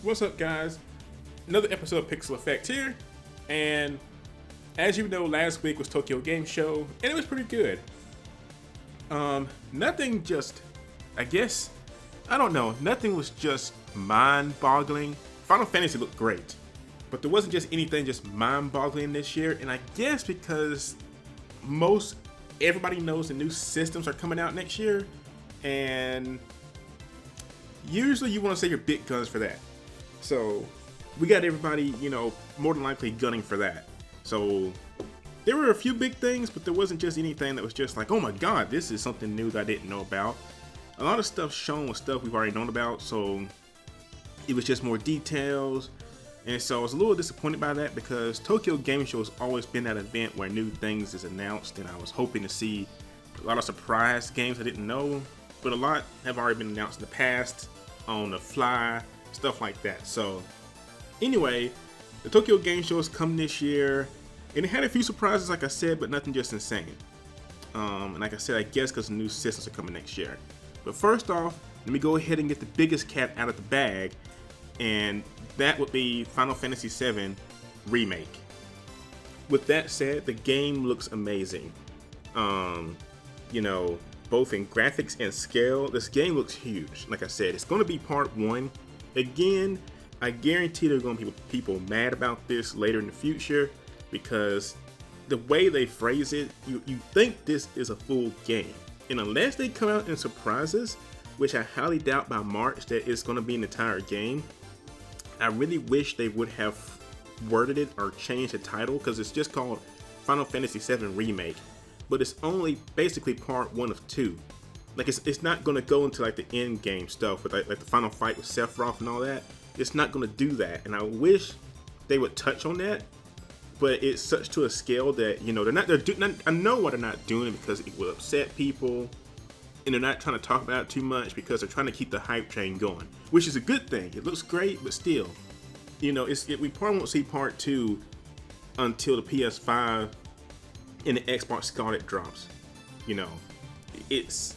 What's up, guys? Another episode of Pixel Effect here, and as you know, last week was Tokyo Game Show, and it was pretty good. Nothing just, I guess, I don't know, nothing was just mind-boggling. Final Fantasy looked great, but there wasn't just anything just mind-boggling this year, and I guess because everybody knows the new systems are coming out next year, and usually you want to save your big guns for that. So we got everybody, more than likely gunning for that. So there were a few big things, but there wasn't just anything that was just like, oh my god, this is something new that I didn't know about. A lot of stuff shown was stuff we've already known about, so it was just more details. And so I was a little disappointed by that because Tokyo Game Show has always been that event where new things is announced, and I was hoping to see a lot of surprise games I didn't know, but a lot have already been announced in the past, on the fly, stuff like that. So anyway, the Tokyo Game Show is coming this year, and it had a few surprises, like I said, but nothing just insane. And like I said, I guess because the new systems are coming next year. But first off, let me go ahead and get the biggest cat out of the bag, and that would be Final Fantasy VII Remake. With that said, the game looks amazing. Both in graphics and scale, this game looks huge. Like I said, it's going to be part 1. Again, I guarantee there are going to be people mad about this later in the future because the way they phrase it, you think this is a full game. And unless they come out and surprise us, which I highly doubt by March that it's going to be an entire game, I really wish they would have worded it or changed the title, because it's just called Final Fantasy VII Remake. But it's only basically part 1 of 2. Like it's not gonna go into like the end game stuff with like the final fight with Sephiroth and all that. It's not gonna do that, and I wish they would touch on that. But it's such to a scale that they're not. I know why they're not doing it, because it will upset people, and they're not trying to talk about it too much because they're trying to keep the hype train going, which is a good thing. It looks great, but still, we probably won't see part 2 until the PS5 and the Xbox Scarlet drops. It's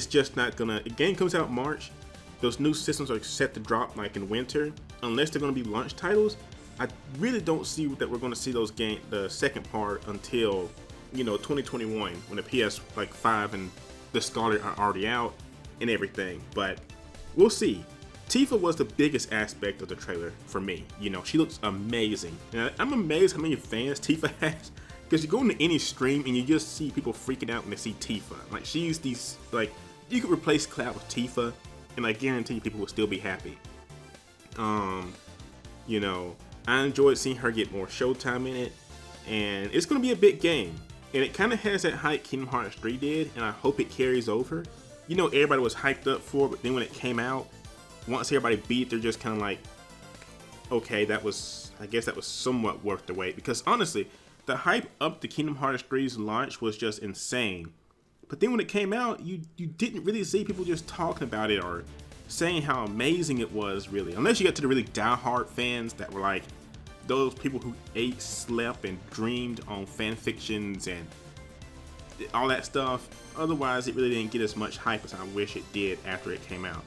just not gonna. The game comes out in March. Those new systems are set to drop like in winter, unless they're gonna be launch titles. I really don't see that we're gonna see the second part until 2021, when the PS5 and the Scarlet are already out and everything. But we'll see. Tifa was the biggest aspect of the trailer for me. She looks amazing, and I'm amazed how many fans Tifa has. Because you go into any stream and you just see people freaking out when they see Tifa. Like, she's you could replace Cloud with Tifa, and I guarantee you people will still be happy. I enjoyed seeing her get more showtime in it, and it's going to be a big game. And it kind of has that hype Kingdom Hearts 3 did, and I hope it carries over. Everybody was hyped up for it, but then when it came out, once everybody beat, they're just kind of like, okay, I guess that was somewhat worth the wait. Because honestly, the hype up to Kingdom Hearts 3's launch was just insane. But then when it came out, you didn't really see people just talking about it or saying how amazing it was, really. Unless you got to the really diehard fans that were like those people who ate, slept, and dreamed on fan fictions and all that stuff. Otherwise, it really didn't get as much hype as I wish it did after it came out.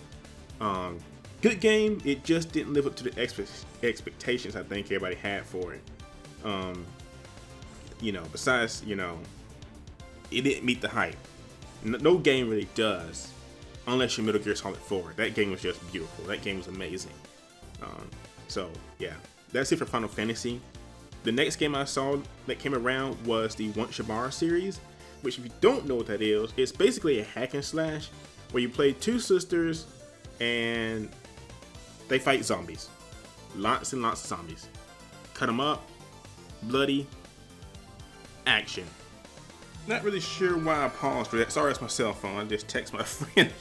Good game. It just didn't live up to the expectations I think everybody had for it. Besides, it didn't meet the hype. No game really does, unless you're Metal Gear Solid 4. That game was just beautiful. That game was amazing. So yeah, that's it for Final Fantasy. The next game I saw that came around was the Once Shabara series, which, if you don't know what that is, it's basically a hack and slash where you play 2 sisters and they fight zombies. Lots and lots of zombies. Cut them up, bloody, action. Not really sure why I paused for that. Sorry, it's my cell phone. I just text my friend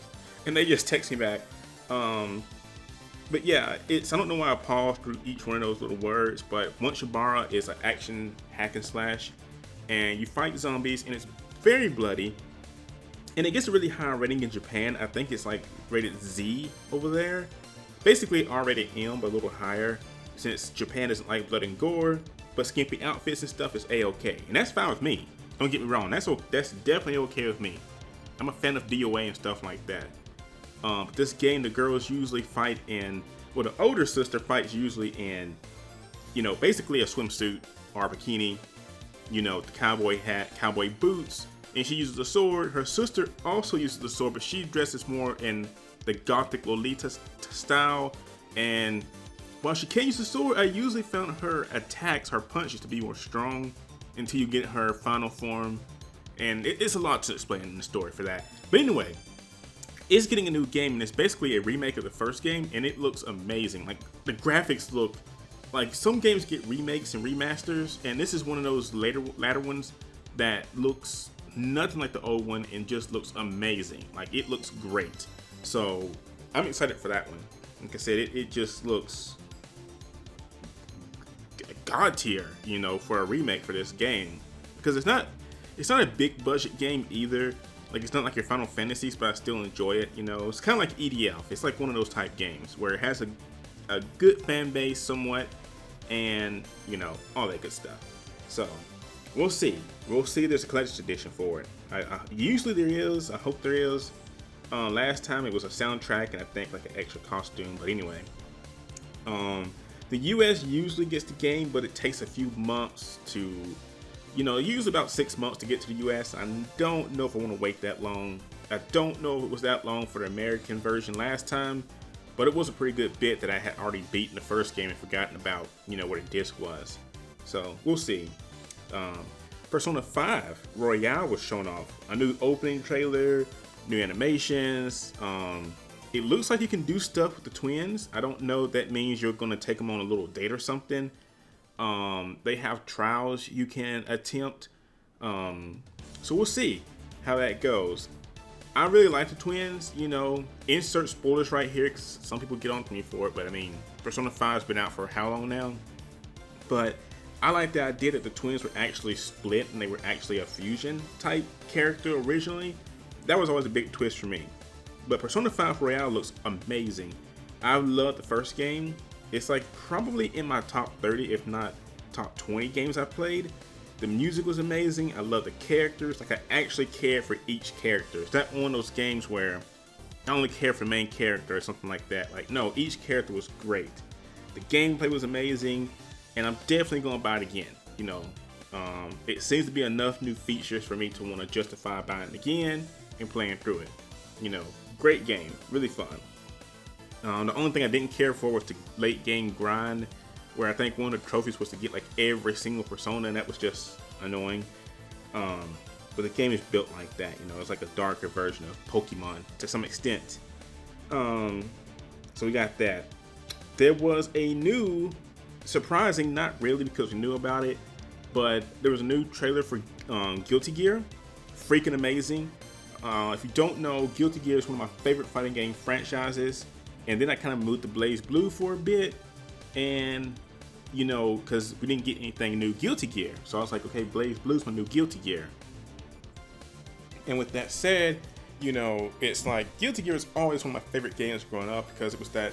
and they just text me back. But yeah, I don't know why I paused through each one of those little words, but Once Shabara is an action hack and slash, and you fight zombies, and it's very bloody, and it gets a really high rating in Japan. I think it's like rated Z over there. Basically R-rated M, but a little higher, since Japan doesn't like blood and gore, but skimpy outfits and stuff is A-okay, and that's fine with me. Don't get me wrong, that's definitely okay with me. I'm a fan of DOA and stuff like that. But this game, the girls usually fight in Well, the older sister fights usually in, basically a swimsuit or a bikini, the cowboy hat, cowboy boots, and she uses a sword. Her sister also uses the sword, but she dresses more in the gothic Lolita style. And while she can use the sword, I usually found her attacks, her punches, to be more strong until you get her final form. And it's a lot to explain in the story for that. But anyway, it's getting a new game, and it's basically a remake of the first game, and it looks amazing. Like, the graphics look like some games get remakes and remasters, and this is one of those latter ones that looks nothing like the old one and just looks amazing. Like, it looks great. So I'm excited for that one. Like I said, it just looks god tier, for a remake for this game, because it's not a big budget game either. Like, it's not like your Final Fantasies, but I still enjoy it. It's kind of like EDF. It's like one of those type games where it has a good fan base somewhat, and all that good stuff. So we'll see. There's a collector's edition for it. Usually there is. I hope there is. Last time it was a soundtrack and I think like an extra costume. But anyway, the US usually gets the game, but it takes a few months to, usually about 6 months to get to the US. I don't know if I want to wait that long. I don't know if it was that long for the American version last time, but it was a pretty good bit that I had already beaten the first game and forgotten about, what a disc was. So we'll see. Persona 5 Royale was shown off. A new opening trailer, new animations. It looks like you can do stuff with the twins. I don't know if that means you're going to take them on a little date or something. They have trials you can attempt. So we'll see how that goes. I really like the twins. Insert spoilers right here, because some people get on to me for it. But I mean, Persona 5's been out for how long now? But I like the idea that the twins were actually split and they were actually a fusion type character originally. That was always a big twist for me. But Persona 5 Royale looks amazing. I love the first game. It's like probably in my top 30, if not top 20 games I've played. The music was amazing. I love the characters. Like, I actually cared for each character. It's not one of those games where I only care for the main character or something like that. Like, no, each character was great. The gameplay was amazing, and I'm definitely gonna buy it again. It seems to be enough new features for me to want to justify buying it again and playing through it. Great game, really fun. The only thing I didn't care for was the late game grind, where I think one of the trophies was to get like every single persona, and that was just annoying. But the game is built like that, it's like a darker version of Pokemon to some extent. So we got that. There was a new, surprising, not really because we knew about it, but there was a new trailer for Guilty Gear. Freaking amazing. If you don't know, Guilty Gear is one of my favorite fighting game franchises. And then I kind of moved to BlazBlue for a bit. And, because we didn't get anything new Guilty Gear. So I was like, okay, BlazBlue's my new Guilty Gear. And with that said, it's like Guilty Gear is always one of my favorite games growing up, because it was that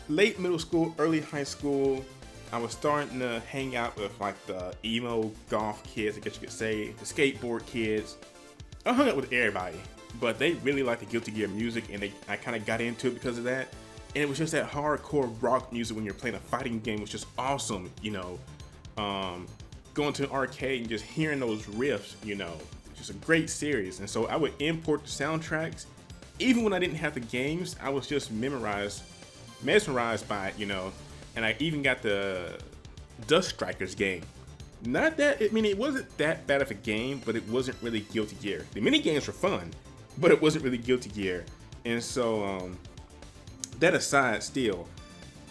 late middle school, early high school. I was starting to hang out with like the emo golf kids, I guess you could say, the skateboard kids. I hung out with everybody, but they really liked the Guilty Gear music, and I kind of got into it because of that. And it was just that hardcore rock music when you're playing a fighting game was just awesome, going to an arcade and just hearing those riffs, just a great series. And so I would import the soundtracks. Even when I didn't have the games, I was just mesmerized by it, And I even got the Dust Strikers game. Not that, it wasn't that bad of a game, but it wasn't really Guilty Gear. The mini games were fun, but it wasn't really Guilty Gear. And so, that aside, still,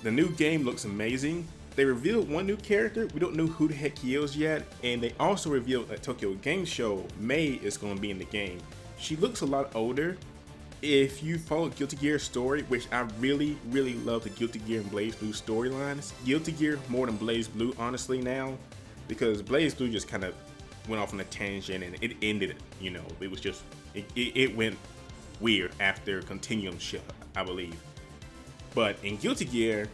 the new game looks amazing. They revealed one new character. We don't know who the heck he is yet. And they also revealed at Tokyo Game Show, Mei is going to be in the game. She looks a lot older. If you follow Guilty Gear's story, which I really, really love the Guilty Gear and BlazBlue storylines. Guilty Gear more than BlazBlue, honestly, now. Because BlazBlue just kind of went off on a tangent and it ended, it was just, it went weird after Continuum shift, I believe. But in Guilty Gear,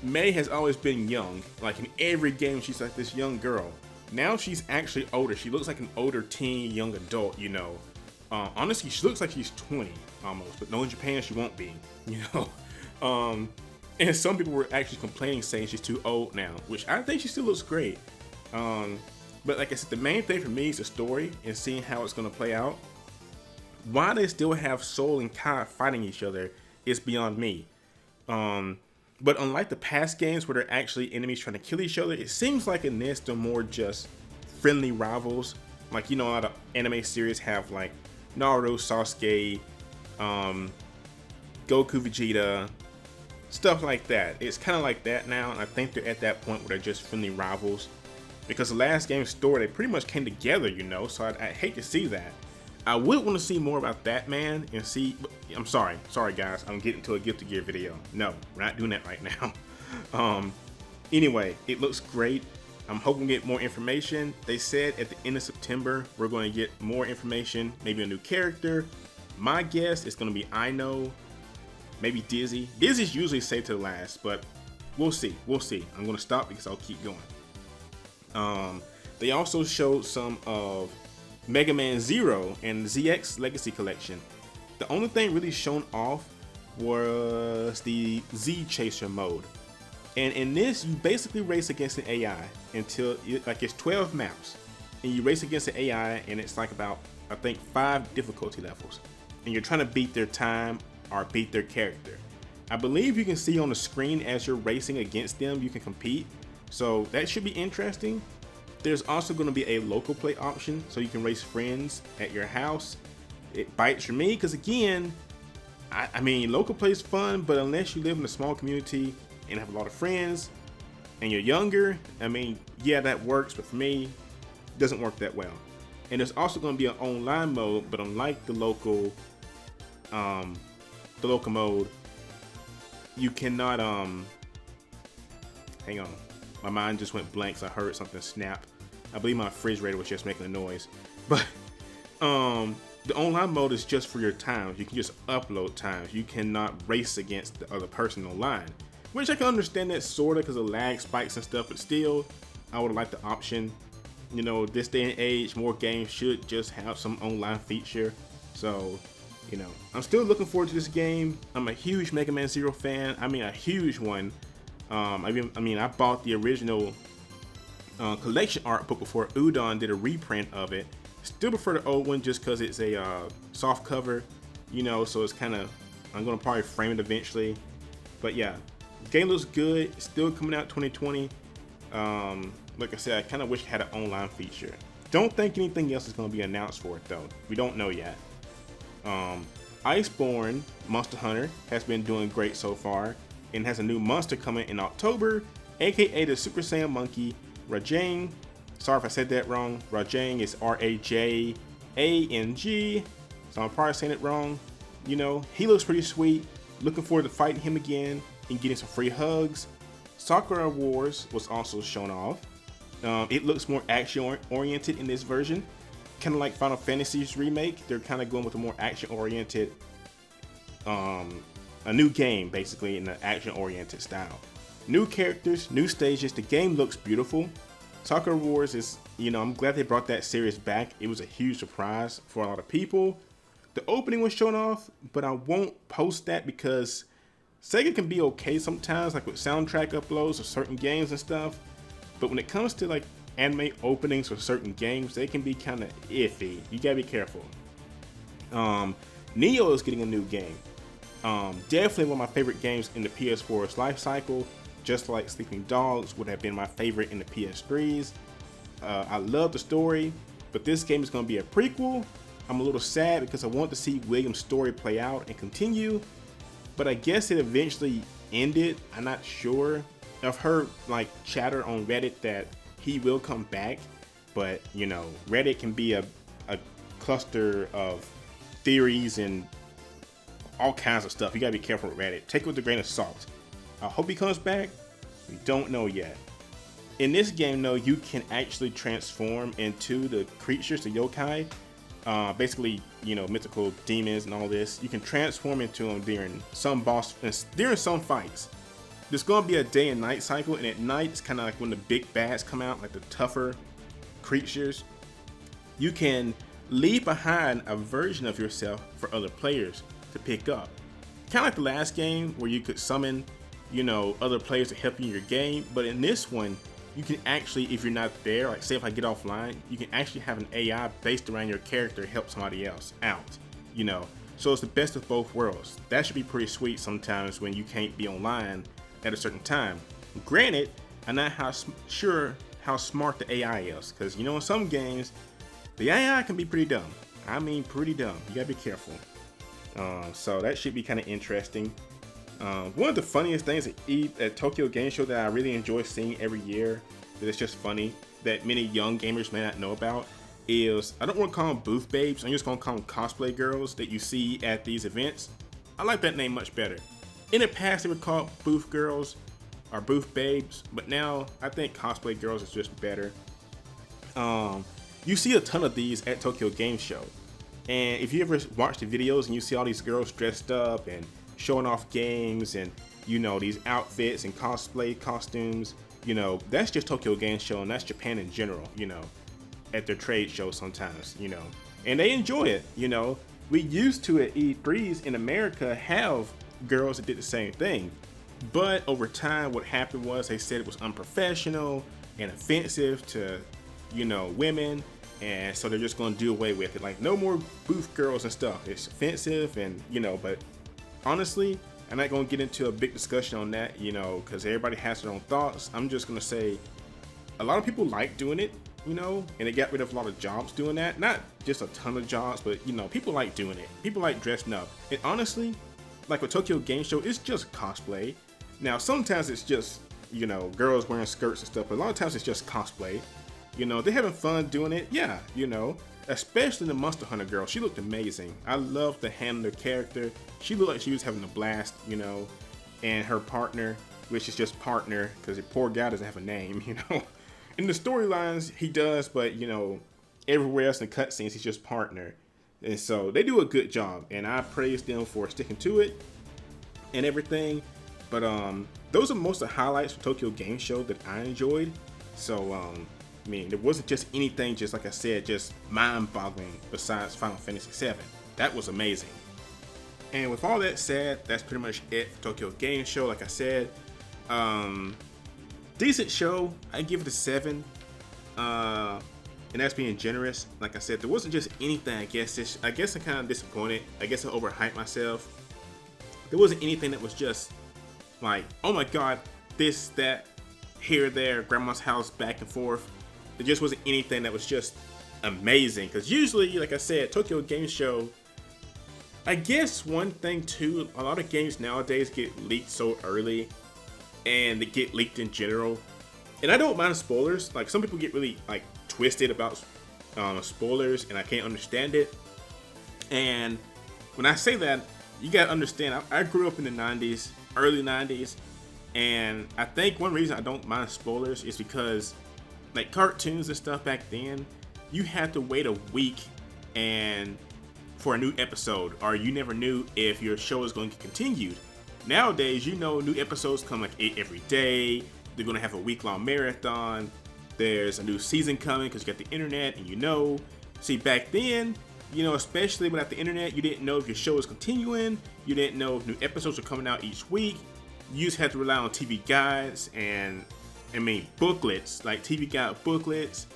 Mei has always been young. Like in every game, she's like this young girl. Now she's actually older. She looks like an older teen, young adult, Honestly, she looks like she's 20 almost, but no, in Japan she won't be, And some people were actually complaining, saying she's too old now, which I think she still looks great. But like I said, the main thing for me is the story and seeing how it's going to play out. Why they still have Soul and Kai fighting each other is beyond me. But unlike the past games where they're actually enemies trying to kill each other, it seems like in this they're more just friendly rivals. Like, you know, a lot of anime series have like Naruto, Sasuke, Goku, Vegeta, stuff like that. It's kind of like that now, and I think they're at that point where they're just friendly rivals. Because the last game's story, they pretty much came together, you know, so I hate to see that. I would want to see more about that man and see. I'm sorry guys, I'm getting to a Guilty Gear video. No, we're not doing that right now. Anyway, it looks great. I'm hoping to get more information. They said at the end of September we're going to get more information, maybe a new character. My guess is going to be Nioh, maybe Dizzy. Dizzy's usually saved to the last, but we'll see. I'm going to stop because I'll keep going. They also showed some of Mega Man Zero and ZX Legacy Collection. The only thing really shown off was the Z Chaser mode. And in this, you basically race against an AI until, like, it's 12 maps. And you race against the AI, and it's like about, I think, 5 difficulty levels. And you're trying to beat their time or beat their character. I believe you can see on the screen as you're racing against them, you can compete. So that should be interesting. There's also going to be a local play option, so you can race friends at your house. It bites for me because, again, I mean, local play is fun, but unless you live in a small community and have a lot of friends and you're younger, I mean, yeah, that works, but for me, it doesn't work that well. And there's also going to be an online mode, but unlike the local mode, you cannot hang on, my mind just went blank, so I heard something snap. I believe my refrigerator was just making a noise. But the online mode is just for your times. You can just upload times. You cannot race against the other person online, which I can understand that sorta because of lag spikes and stuff, but still, I would like the option. You know, this day and age, more games should just have some online feature. So, you know, I'm still looking forward to this game. I'm a huge Mega Man Zero fan. I mean, a huge one. I bought the original collection art book before Udon did a reprint of it. Still prefer the old one just because it's a soft cover, you know, so it's kind of, I'm going to probably frame it eventually. But yeah, the game looks good. It's still coming out 2020. Like I said, I kind of wish it had an online feature. Don't think anything else is going to be announced for it though. We don't know yet. Iceborne Monster Hunter has been doing great so far and has a new monster coming in October, aka the Super Saiyan Monkey, Rajang. Sorry if I said that wrong. Rajang is Rajang, so I'm probably saying it wrong. You know, he looks pretty sweet. Looking forward to fighting him again and getting some free hugs. Sakura Wars was also shown off. It looks more action oriented in this version, kind of like Final Fantasy's remake. They're kind of going with a more action oriented, a new game basically in an action oriented style. New characters, new stages. The game looks beautiful. Sakura Wars is, you know, I'm glad they brought that series back. It was a huge surprise for a lot of people. The opening was shown off, but I won't post that because Sega can be okay sometimes, like with soundtrack uploads of certain games and stuff. But when it comes to like anime openings for certain games, they can be kind of iffy. You gotta be careful. Nioh is getting a new game. Definitely one of my favorite games in the PS4's life cycle. Just like Sleeping Dogs would have been my favorite in the PS3s. I love the story, but this game is going to be a prequel. I'm a little sad because I want to see William's story play out and continue, but I guess it eventually ended. I'm not sure. I've heard like chatter on Reddit that he will come back, but you know, Reddit can be a cluster of theories and all kinds of stuff. You gotta be careful with Reddit. Take it with a grain of salt. I hope he comes back. We don't know yet. In this game though, you can actually transform into the creatures, the yokai. Basically, you know, mythical demons and all this. You can transform into them during some fights. There's gonna be a day and night cycle, and at night it's kind of like when the big bads come out, like the tougher creatures. You can leave behind a version of yourself for other players to pick up. Kind of like the last game where you could summon other players to help you in your game. But in this one, you can actually, if you're not there, like say if I get offline, you can actually have an AI based around your character help somebody else out, So it's the best of both worlds. That should be pretty sweet sometimes when you can't be online at a certain time. Granted, I'm not sure how smart the AI is, because in some games, the AI can be pretty dumb. I mean, pretty dumb. You gotta be careful. So that should be kind of interesting. One of the funniest things at Tokyo Game Show that I really enjoy seeing every year, that it's just funny, that many young gamers may not know about, is, I don't want to call them booth babes, I'm just going to call them cosplay girls that you see at these events. I like that name much better. In the past they were called booth girls or booth babes, but now I think cosplay girls is just better. You see a ton of these at Tokyo Game Show, and if you ever watch the videos and you see all these girls dressed up and showing off games and these outfits and cosplay costumes, that's just Tokyo Game Show, and that's Japan in general, at their trade shows sometimes, and they enjoy it. We used to at E3s in America have girls that did the same thing, but over time what happened was they said it was unprofessional and offensive to women, and so they're just going to do away with it, like no more booth girls and stuff. It's offensive, and but honestly, I'm not going to get into a big discussion on that, because everybody has their own thoughts. I'm just going to say a lot of people like doing it, and they got rid of a lot of jobs doing that. Not just a ton of jobs, but people like doing it. People like dressing up. And honestly, like with Tokyo Game Show, it's just cosplay. Now, sometimes it's just, girls wearing skirts and stuff, but a lot of times it's just cosplay. They're having fun doing it. Yeah, especially the Monster Hunter girl. She looked amazing. I love the handler character. She looked like she was having a blast, and her partner, which is just partner, because the poor guy doesn't have a name, In the storylines, he does, but, everywhere else in the cutscenes, he's just partner. And so they do a good job, and I praise them for sticking to it and everything. But those are most of the highlights for Tokyo Game Show that I enjoyed. So, there wasn't just anything, just like I said, just mind-boggling besides Final Fantasy 7. That was amazing. And with all that said, that's pretty much it for Tokyo Game Show. Like I said, decent show. I give it a 7. And that's being generous. Like I said, there wasn't just anything. I guess I'm kind of disappointed. I guess I overhyped myself. There wasn't anything that was just like, oh my god, this, that, here, there, grandma's house, back and forth. There just wasn't anything that was just amazing. Because usually, like I said, Tokyo Game Show, I guess one thing too, a lot of games nowadays get leaked so early, and they get leaked in general. And I don't mind spoilers. Like, some people get really like twisted about spoilers, and I can't understand it. And when I say that, you gotta understand, I grew up in the 90s, early 90s, and I think one reason I don't mind spoilers is because, like, cartoons and stuff back then, you had to wait a week and for a new episode, or you never knew if your show is going to get continued. Nowadays, new episodes come like every day. They're going to have a week-long marathon. There's a new season coming because you got the internet, and See, back then, especially without the internet, you didn't know if your show was continuing. You didn't know if new episodes were coming out each week. You just had to rely on TV guides and, booklets, like TV guide booklets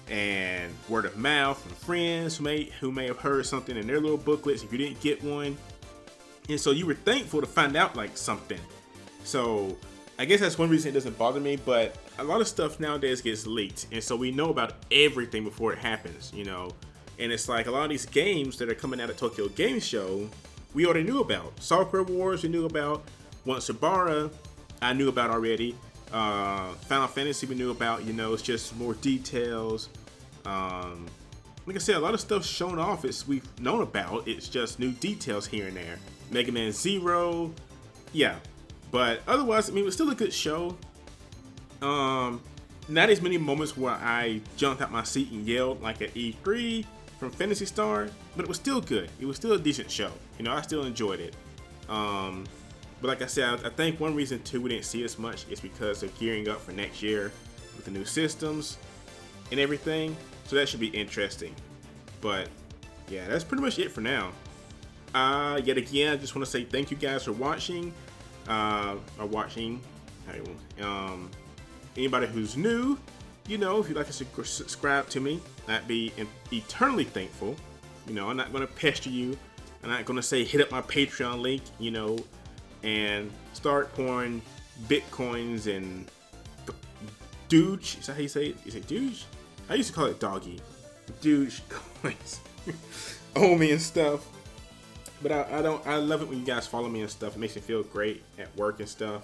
and word of mouth from friends who may have heard something in their little booklets if you didn't get one. And so you were thankful to find out like something. So I guess that's one reason it doesn't bother me, but a lot of stuff nowadays gets leaked, and so we know about everything before it happens, And it's like a lot of these games that are coming out at Tokyo Game Show, we already knew about. Sakura Wars, we knew about. Once Sabara, I knew about already. Final Fantasy, we knew about. It's just more details. Like I said, a lot of stuff shown off we've known about. It's just new details here and there. Mega Man Zero, yeah. But otherwise, it was still a good show. Not as many moments where I jumped out my seat and yelled like at E3 from Phantasy Star, but it was still good. It was still a decent show. I still enjoyed it. But like I said, I think one reason too we didn't see as much is because they're gearing up for next year with the new systems and everything. So that should be interesting. But yeah, that's pretty much it for now. Yet again, I just want to say thank you guys for watching. are watching. Anybody who's new, you know, if you'd like to subscribe to me, I'd be eternally thankful. You know, I'm not going to pester you. I'm not going to say hit up my Patreon link, you know, and start pouring Bitcoins and Doge. Is that how you say it? Is it Doge? I used to call it doggy. Doge coins on me and stuff. But I love it when you guys follow me and stuff. It makes me feel great at work and stuff.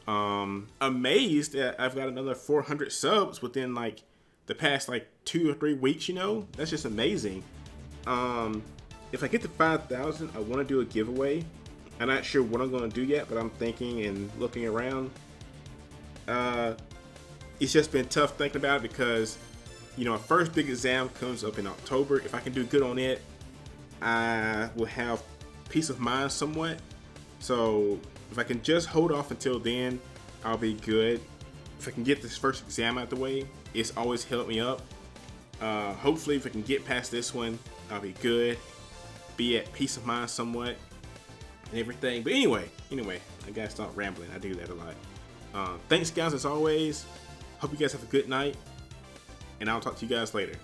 Amazed that I've got another 400 subs within like the past like 2 or 3 weeks, you know. That's just amazing. If I get to 5,000, I want to do a giveaway. I'm not sure what I'm going to do yet, but I'm thinking and looking around. It's just been tough thinking about it because, you know, our first big exam comes up in October. If I can do good on it, I will have peace of mind somewhat. So if I can just hold off until then, I'll be good. If I can get this first exam out the way, it's always helped me up. Hopefully if I can get past this one, I'll be good. Be at peace of mind somewhat and everything. But anyway, I gotta stop rambling. I do that a lot. Thanks guys as always. Hope you guys have a good night. And I'll talk to you guys later.